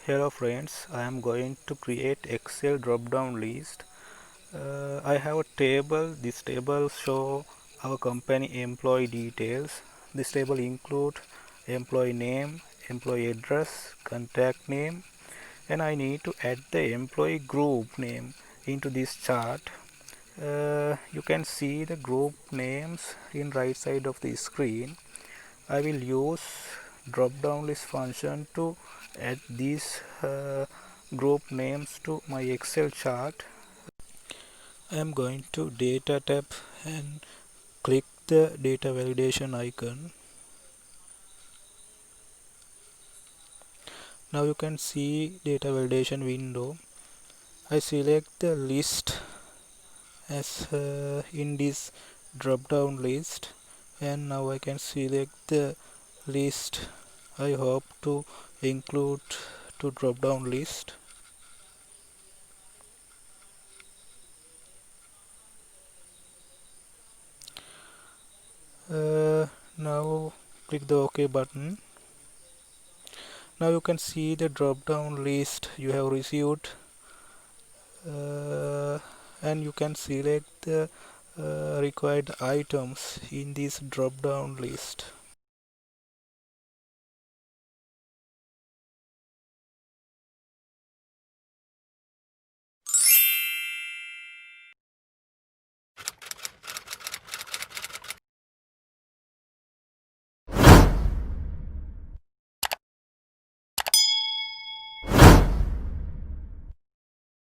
Hello friends, I am going to create Excel drop-down list. I have a table. This table show our company employee details. This table include employee name, employee address, contact name, and I need to add the employee group name into this chart. You can see the group names in right side of the screen. I will use drop down list function to add these group names to my Excel chart. I am going to data tab and click the data validation icon. Now you can see data validation window. I select the list as in this drop down list, and now I can select the list I hope to include to drop down list. Now click the OK button. Now you can see the drop down list you have received, and you can select the required items in this drop down list.